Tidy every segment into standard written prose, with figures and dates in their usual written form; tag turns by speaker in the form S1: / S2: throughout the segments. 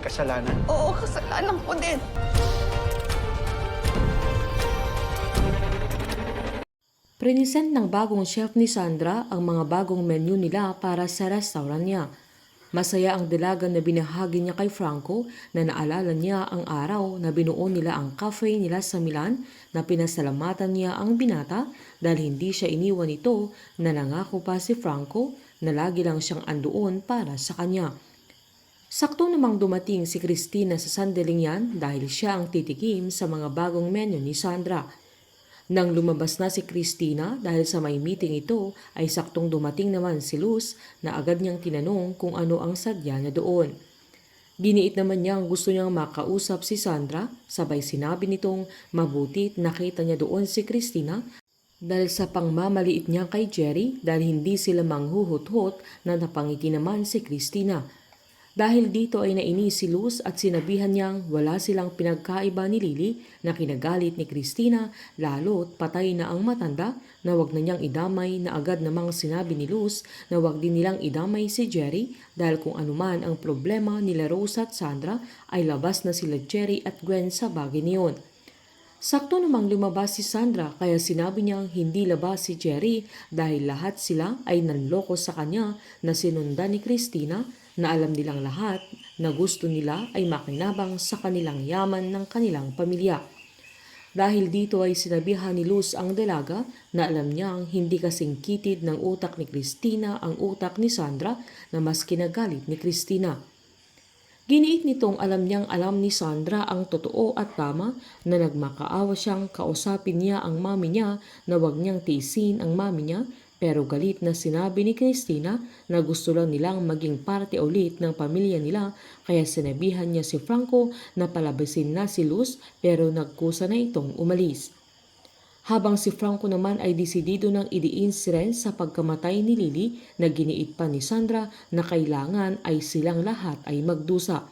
S1: kasalanan?
S2: Oo, kasalanan ko din.
S3: Present ng bagong chef ni Sandra ang mga bagong menu nila para sa restaurant niya. Masaya ang dalaga na binahagi niya kay Franco na naalala niya ang araw na binuo nila ang cafe nila sa Milan na pinasalamatan niya ang binata dahil hindi siya iniwan nito na nangako pa si Franco na lagi lang siyang andoon para sa kanya. Sakto namang dumating si Christina sa sandaling yan dahil siya ang titikim sa mga bagong menu ni Sandra. Nang lumabas na si Christina dahil sa may meeting ito ay saktong dumating naman si Luz na agad niyang tinanong kung ano ang sadya niya doon. Giniit naman niyang gusto niyang makausap si Sandra, sabay sinabi nitong mabutit nakita niya doon si Christina dahil sa pangmamaliit niya kay Jerry dahil hindi sila manghuhut-hut na napangiti naman si Christina. Dahil dito ay nainis si Luz at sinabihan niyang wala silang pinagkaiba ni Lily na kinagalit ni Christina lalo't patay na ang matanda na wag na niyang idamay na agad namang sinabi ni Luz na wag din nilang idamay si Jerry dahil kung anuman ang problema nila Rose at Sandra ay labas na sila Jerry at Gwen sa bagay niyon. Sakto namang lumabas si Sandra kaya sinabi niyang hindi labas si Jerry dahil lahat sila ay nanloko sa kanya na sinundan ni Christina na alam nilang lahat na gusto nila ay makinabang sa kanilang yaman ng kanilang pamilya. Dahil dito ay sinabihan ni Luz ang dalaga na alam niyang hindi kasing kitid ng utak ni Christina ang utak ni Sandra na mas kinagalit ni Christina. Giniit nitong alam niyang alam ni Sandra ang totoo at tama na nagmakaawa siyang kausapin niya ang mami niya na wag niyang tiisin ang mami niya pero galit na sinabi ni Christina na gusto lang nilang maging parte ulit ng pamilya nila kaya sinabihan niya si Franco na palabasin na si Luz pero nagkusa na itong umalis. Habang si Franco naman ay desidido ng idiin si Ren sa pagkamatay ni Lily na giniit pa ni Sandra na kailangan ay silang lahat ay magdusa.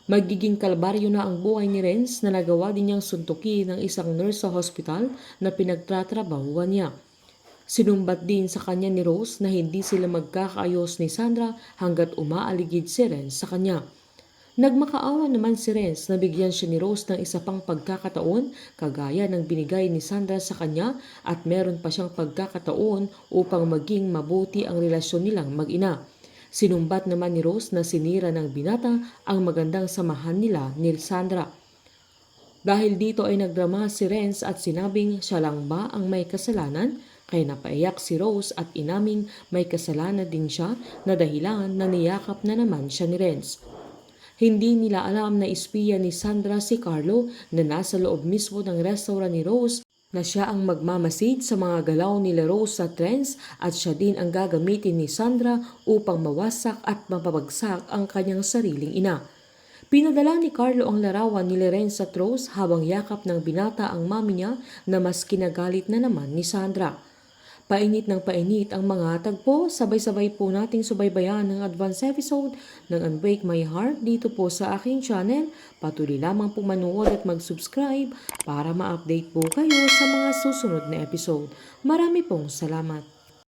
S3: Magiging kalbaryo na ang buhay ni Renz na nagawa din niyang suntukin ng isang nurse sa hospital na pinagtatrabahuan niya. Sinumbat din sa kanya ni Rose na hindi sila magkakaayos ni Sandra hanggat umaaligid si Renz sa kanya. Nagmakaawa naman si Renz na bigyan siya ni Rose ng isa pang pagkakataon kagaya ng binigay ni Sandra sa kanya at meron pa siyang pagkakataon upang maging mabuti ang relasyon nilang mag-ina. Sinumbat naman ni Rose na sinira ng binata ang magandang samahan nila ni Sandra. Dahil dito ay nagdrama si Renz at sinabing siya lang ba ang may kasalanan kaya napaiyak si Rose at inaming may kasalanan din siya na dahilan na niyakap na naman siya ni Renz. Hindi nila alam na espiya ni Sandra si Carlo na nasa loob mismo ng restaurant ni Rose na siya ang magmamasid sa mga galaw nila Rose sa Renz at siya din ang gagamitin ni Sandra upang mawasak at mapabagsak ang kanyang sariling ina. Pinadala ni Carlo ang larawan ni Renz at Rose habang yakap ng binata ang mami niya na mas kinagalit na naman ni Sandra. Painit ng painit ang mga tagpo, sabay-sabay po nating subaybayan ng advance episode ng Unbreak My Heart dito po sa aking channel. Patuloy lamang po manood at mag-subscribe para ma-update po kayo sa mga susunod na episode. Marami pong salamat.